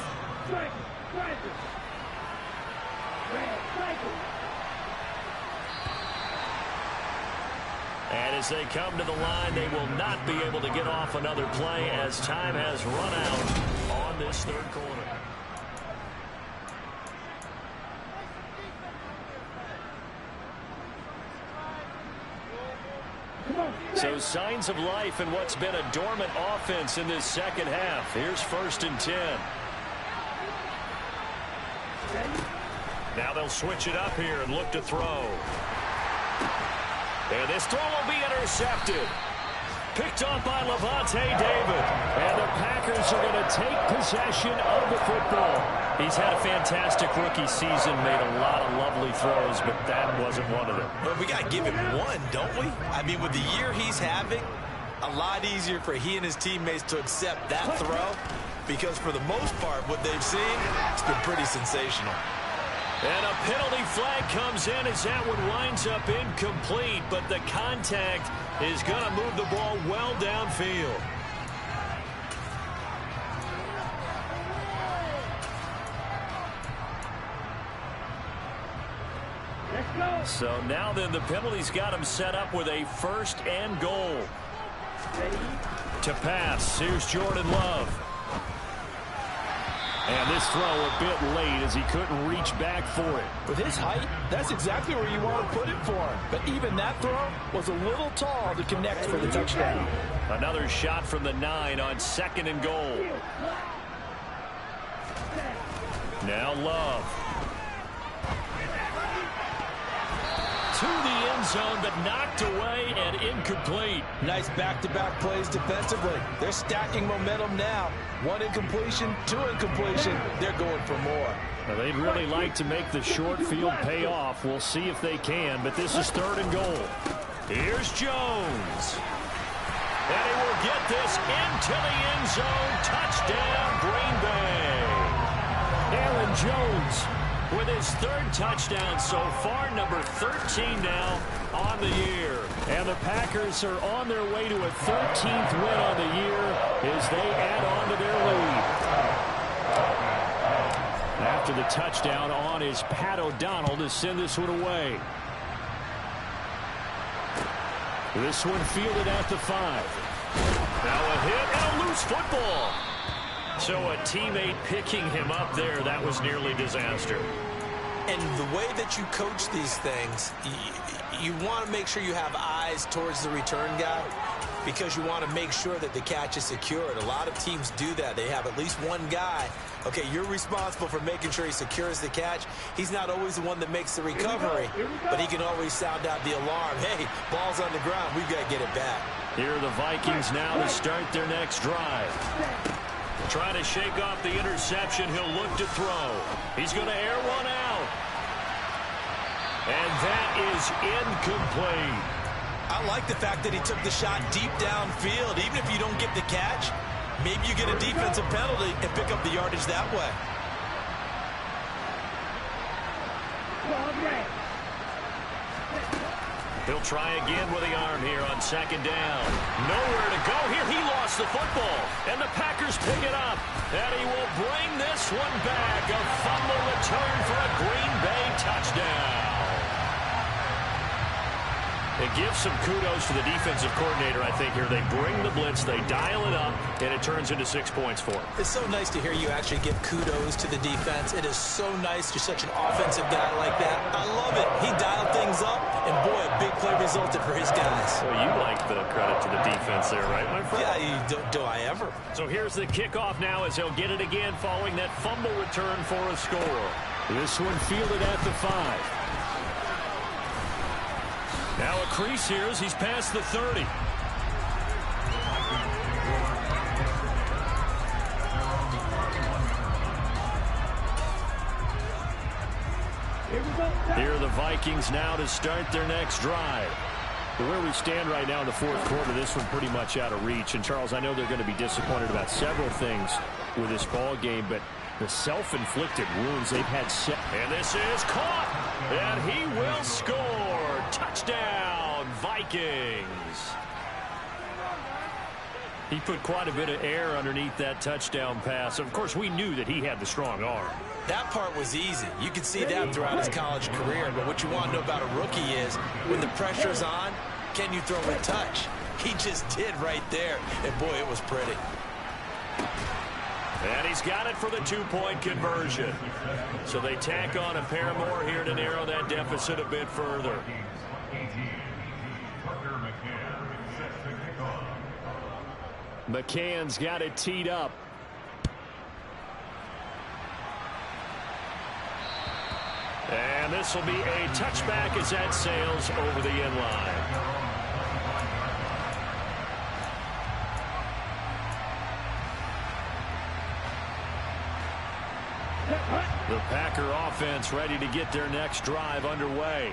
[SPEAKER 4] And as they come to the line, they will not be able to get off another play as time has run out on this 3rd quarter. So signs of life in what's been a dormant offense in this second half. Here's 1st and 10. Now they'll switch it up here and look to throw. And this throw will be intercepted. Picked off by Levante David. And the Packers are going to take possession of the football. He's had a fantastic rookie season, made a lot of lovely throws, but that wasn't one of them.
[SPEAKER 5] Well, we got to give him one, don't we? I mean, with the year he's having, a lot easier for he and his teammates to accept that throw because for the most part, what they've seen, it's been pretty sensational.
[SPEAKER 4] And a penalty flag comes in as that one winds up incomplete, but the contact is going to move the ball well downfield. So now then the penalty's got him set up with a 1st and goal. To pass, here's Jordan Love. And this throw a bit late as he couldn't reach back for it.
[SPEAKER 6] With his height, that's exactly where you want to put it for him. But even that throw was a little tall to connect for the touchdown.
[SPEAKER 4] Another shot from the 9 on 2nd and goal. Now Love. To the end zone, but knocked away and incomplete.
[SPEAKER 6] Nice back-to-back plays defensively. They're stacking momentum now. 1 incompletion, 2 incompletion. They're going for more.
[SPEAKER 4] Well, they'd really like to make the short field pay off. We'll see if they can, but this is 3rd and goal. Here's Jones. And he will get this into the end zone. Touchdown, Green Bay. Aaron Jones with his 3rd touchdown so far, number 13 now on the year. And the Packers are on their way to a 13th win on the year as they add on to their lead. After the touchdown on is Pat O'Donnell to send this one away. This one fielded at the 5. Now a hit and a loose football. So a teammate picking him up there, that was nearly disaster.
[SPEAKER 5] And the way that you coach these things, you want to make sure you have eyes towards the return guy because you want to make sure that the catch is secured. A lot of teams do that. They have at least one guy. Okay, you're responsible for making sure he secures the catch. He's not always the one that makes the recovery, but he can always sound out the alarm. Hey, ball's on the ground. We've got to get it back.
[SPEAKER 4] Here are the Vikings now to start their next drive. Trying to shake off the interception. He'll look to throw. He's going to air one out. And that is incomplete.
[SPEAKER 5] I like the fact that he took the shot deep downfield. Even if you don't get the catch, maybe you get a defensive penalty and pick up the yardage that way.
[SPEAKER 4] He'll try again with the arm here on second down. Nowhere to go here. He lost the football, and the Packers pick it up. And he will bring this one back. A fumble return for a Green Bay touchdown. It gives some kudos to the defensive coordinator, I think, here. They bring the blitz, they dial it up, and it turns into 6 points for him.
[SPEAKER 5] It's so nice to hear you actually give kudos to the defense. It is so nice you're such an offensive guy like that. I love it. He dialed things up, and boy, a big play resulted for his guys.
[SPEAKER 4] Well, you like the credit to the defense there, right, my friend?
[SPEAKER 5] Yeah, do I ever?
[SPEAKER 4] So here's the kickoff now as he'll get it again following that fumble return for a score.
[SPEAKER 2] This one fielded at the 5.
[SPEAKER 4] Now a crease here as he's past the 30. Here are the Vikings now to start their next drive.
[SPEAKER 2] Where we stand right now in the fourth quarter, this one pretty much out of reach. And, Charles, I know they're going to be disappointed about several things with this ball game, but the self-inflicted wounds they've had set.
[SPEAKER 4] And this is caught, and he will score. Touchdown, Vikings. He put quite a bit of air underneath that touchdown pass. Of course, we knew that he had the strong arm.
[SPEAKER 5] That part was easy. You could see that throughout his college career. But what you want to know about a rookie is when the pressure's on, can you throw a touch? He just did right there. And, boy, it was pretty.
[SPEAKER 4] And he's got it for the two-point conversion. So they tack on a pair more here to narrow that deficit a bit further.
[SPEAKER 2] McCann's got it teed up.
[SPEAKER 4] And this will be a touchback as that sails over the end line. The Packer offense ready to get their next drive underway.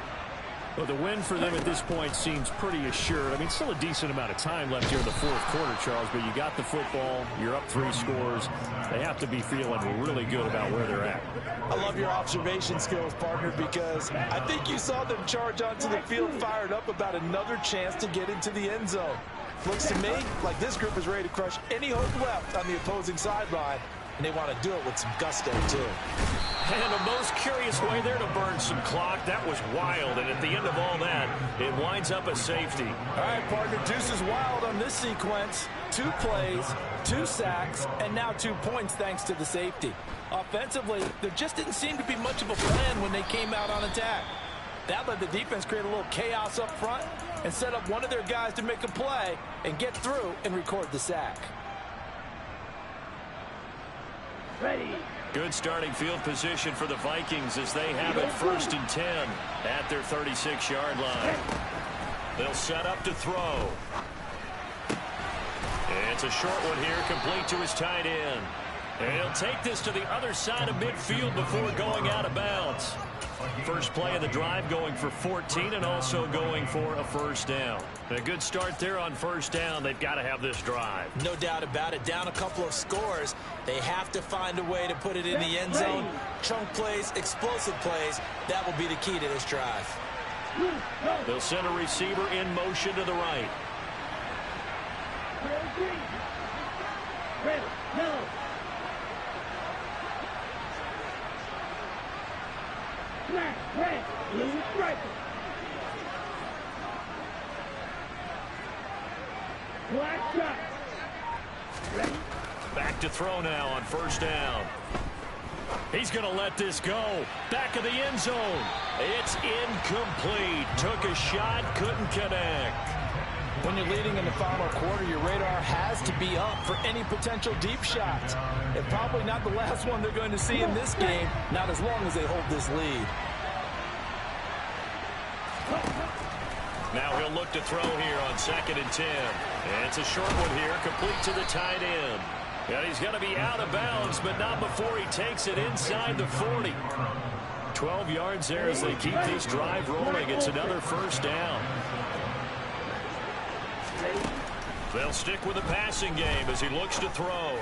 [SPEAKER 2] Well, the win for them at this point seems pretty assured. I mean, still a decent amount of time left here in the fourth quarter, Charles, but you got the football, you're up 3 scores. They have to be feeling really good about where they're at.
[SPEAKER 6] I love your observation skills, partner, because I think you saw them charge onto the field fired up about another chance to get into the end zone. Looks to me like this group is ready to crush any hope left on the opposing sideline, and they want to do it with some gusto, too.
[SPEAKER 4] And the most curious way there to burn some clock. That was wild, and at the end of all that, it winds up a safety.
[SPEAKER 6] All right, partner, deuce is wild on this sequence. 2 plays, 2 sacks, and now 2 points thanks to the safety. Offensively, there just didn't seem to be much of a plan when they came out on attack. That let the defense create a little chaos up front and set up one of their guys to make a play and get through and record the sack.
[SPEAKER 4] Ready. Good starting field position for the Vikings as they have it 1st and 10 at their 36-yard line. They'll set up to throw. It's a short one here, complete to his tight end. And he'll take this to the other side of midfield before going out of bounds. First play of the drive going for 14 and also going for a first down. And a good start there on first down. They've got to have this drive.
[SPEAKER 5] No doubt about it. Down a couple of scores. They have to find a way to put it in the end zone. Chunk plays, explosive plays. That will be the key to this drive.
[SPEAKER 4] They'll send a receiver in motion to the right. Back to throw now on first down. He's going to let this go. Back of the end zone. It's incomplete. Took a shot, couldn't connect.
[SPEAKER 6] When you're leading in the final quarter, your radar has to be up for any potential deep shots. And probably not the last one they're going to see in this game, not as long as they hold this lead.
[SPEAKER 4] Now he'll look to throw here on 2nd and 10. And it's a short one here, complete to the tight end. And he's going to be out of bounds, but not before he takes it inside the 40. 12 yards there as they keep this drive rolling. It's another first down. They'll stick with the passing game as he looks to throw.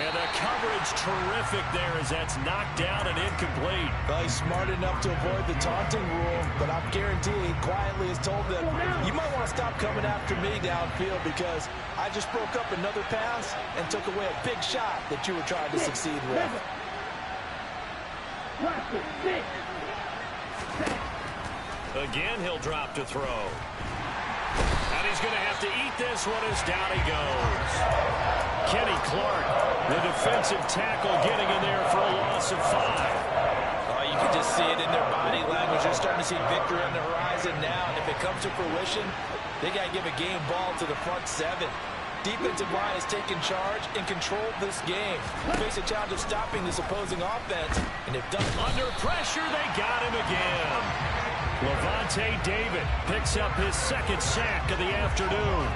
[SPEAKER 4] And the coverage terrific there as that's knocked down and incomplete.
[SPEAKER 5] Well, he's smart enough to avoid the taunting rule, but I'm guaranteeing he quietly has told them, you might want to stop coming after me downfield because I just broke up another pass and took away a big shot that you were trying to succeed with.
[SPEAKER 4] Again, he'll drop to throw. And he's going to have to eat this one as down he goes. Kenny Clark, the defensive tackle, getting in there for a loss of 5.
[SPEAKER 6] Oh, you can just see it in their body language. They're starting to see victory on the horizon now. And if it comes to fruition, they got to give a game ball to the front 7. Defensive line has taken charge and controlled this game. Face a challenge of stopping this opposing offense, and they've done it.
[SPEAKER 4] Under pressure, they got him again. Levante David picks up his second sack of the afternoon.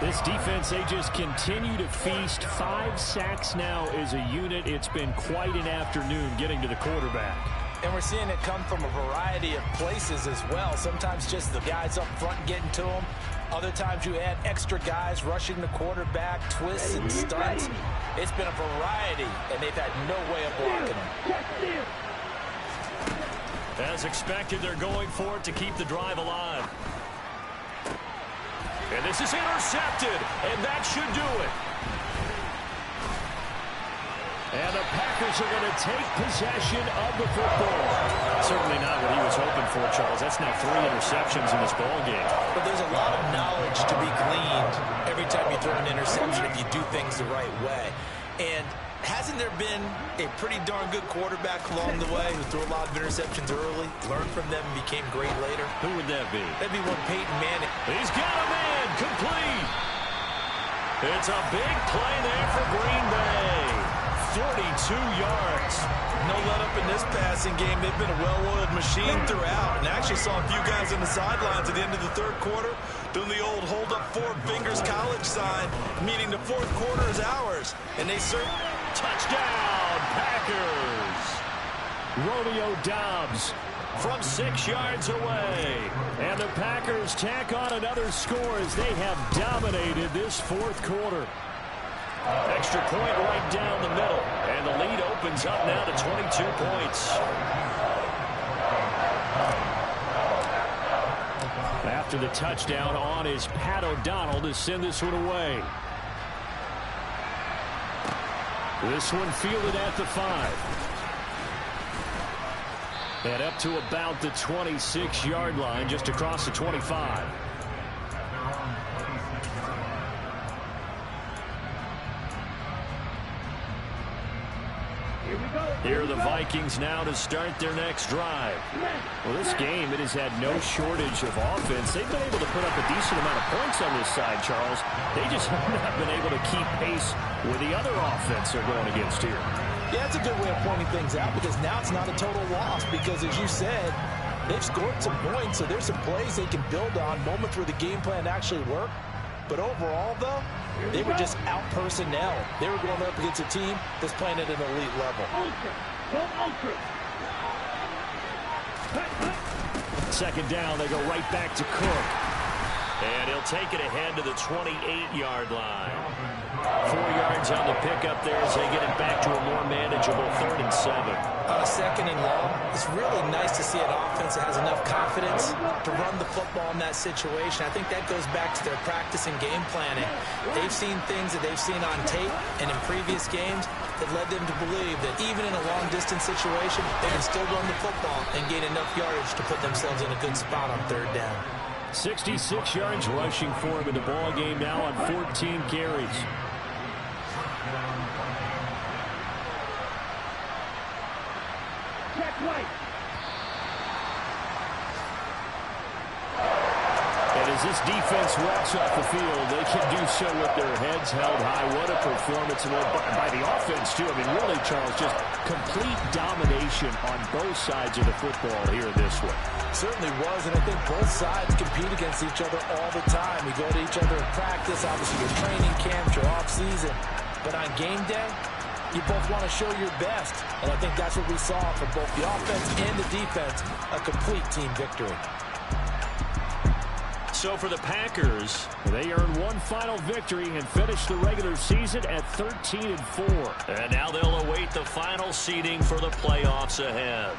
[SPEAKER 4] This defense, they just continue to feast. 5 sacks now as a unit. It's been quite an afternoon getting to the quarterback.
[SPEAKER 6] And we're seeing it come from a variety of places as well. Sometimes just the guys up front getting to them. Other times you add extra guys rushing the quarterback, twists and stunts. It's been a variety, and they've had no way of blocking them.
[SPEAKER 4] As expected, they're going for it to keep the drive alive. And this is intercepted, and that should do it. And the Packers are going to take possession of the football. Certainly not what he was hoping for, Charles. That's now 3 interceptions in this ball game.
[SPEAKER 6] But there's a lot of knowledge to be gleaned every time you throw an interception if you do things the right way. And hasn't there been a pretty darn good quarterback along the way who threw a lot of interceptions early, learned from them, and became great later?
[SPEAKER 4] Who would that be?
[SPEAKER 6] That'd be one Peyton Manning.
[SPEAKER 4] He's got a man complete. It's a big play there for Green Bay. 42 yards.
[SPEAKER 5] No let up in this passing game. They've been a well-oiled machine throughout. And actually saw a few guys on the sidelines at the end of the third quarter doing the old hold up 4 fingers college sign, meaning the fourth quarter is ours. And they certainly...
[SPEAKER 4] Touchdown, Packers. Romeo Doubs from 6 yards away. And the Packers tack on another score as they have dominated this fourth quarter. Extra point right down the middle. And the lead opens up now to 22 points. After the touchdown on is Pat O'Donnell to send this one away. This one fielded at the 5. And up to about the 26-yard line, just across the 25. Here are the Vikings now to start their next drive. Well, this game, it has had no shortage of offense. They've been able to put up a decent amount of points on this side, Charles. They just have not been able to keep pace with the other offense they're going against here.
[SPEAKER 6] Yeah, that's a good way of pointing things out because now it's not a total loss because, as you said, they've scored some points, so there's some plays they can build on, moments where the game plan actually worked. But overall, though, they were just out personnel. They were going up against a team that's playing at an elite level.
[SPEAKER 4] Second down, they go right back to Cook. And he'll take it ahead to the 28-yard line. 4 yards on the pickup there as they get it back to a more manageable 3rd and 7.
[SPEAKER 6] On a 2nd and long, it's really nice to see an offense that has enough confidence to run the football in that situation. I think that goes back to their practice and game planning. They've seen things that they've seen on tape and in previous games that led them to believe that even in a long-distance situation, they can still run the football and gain enough yardage to put themselves in a good spot on 3rd down.
[SPEAKER 4] 66 yards rushing for him in the ball game now on 14 carries. And as this defense walks off the field, they can do so with their heads held high. What a performance by the offense, too. I mean, really, Charles, just complete domination on both sides of the football here in this one.
[SPEAKER 6] Certainly was, and I think both sides compete against each other all the time. We go to each other in practice, obviously your training camp, your off-season. But on game day, you both want to show your best. And I think that's what we saw from both the offense and the defense, a complete team victory.
[SPEAKER 4] so for the Packers,
[SPEAKER 2] They earned one final victory and finished the regular season at 13-4.
[SPEAKER 4] and now they'll await the final seeding for the playoffs ahead.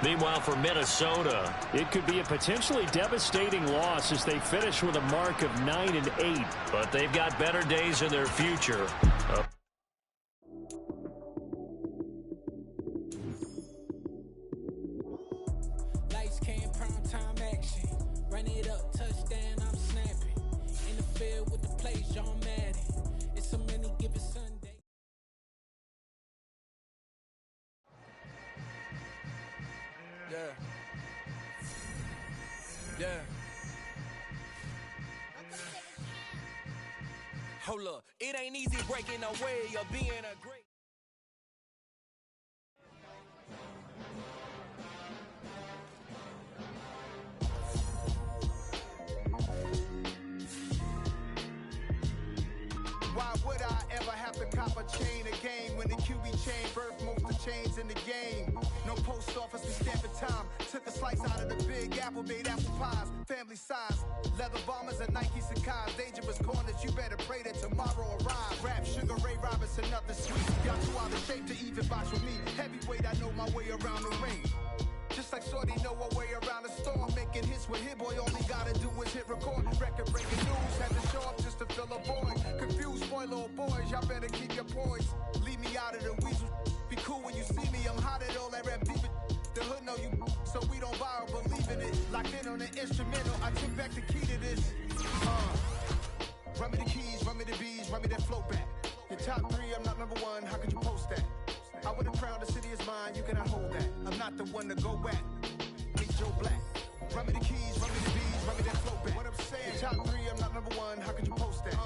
[SPEAKER 4] Meanwhile, for Minnesota,
[SPEAKER 2] It could be a potentially devastating loss as they finish with a mark of 9-8.
[SPEAKER 4] but they've got better days in their future.
[SPEAKER 7] Lights came, prime time action. Run it up, touchdown, I'm snapping. In the field with the plays, John Madden. It's a many given Sunday.
[SPEAKER 6] Yeah. Yeah. Hold up. It ain't easy breaking away or being a great.
[SPEAKER 3] Why would I ever have to cop a chain again when the QB chain birthed most of the chains in the game? No post office, we stamping time. Took a slice out of the big apple, made apple pies, family size. Leather bombers and Nike Sacai's, dangerous corners, you better pray that tomorrow arrives. Rap, Sugar Ray Robinson, nothing sweet. Y'all too out of shape to even box with me. Heavyweight, I know my way around the ring. Just like Shorty know her way around the storm, making hits with Hit Boy, all he gotta do is hit record. Record breaking news, had to show up just to fill a void. Confused, spoiled little boys, y'all better keep your poise. Leave me out of the weasel. Be cool when you see me, I'm hot at all that rap deep. The hood know you, so we don't borrow, believe in it. Locked in on the instrumental, I took back the key to this. Run me the keys, run me the bees, run me that flow back. Your top three, I'm not number one, how could you post that? I would have crowned the city is mine, you cannot hold that. I'm not the one to go back. Meet Joe Black. Run me the keys, run me the bees, run me that flow back. What I'm saying, top three, I'm not number one, how could you post that?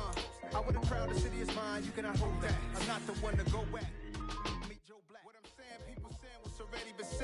[SPEAKER 3] I would have crowned the city is mine, you cannot hold that. I'm not the one to go back. Meet Joe Black. What I'm saying, people saying what's already been said.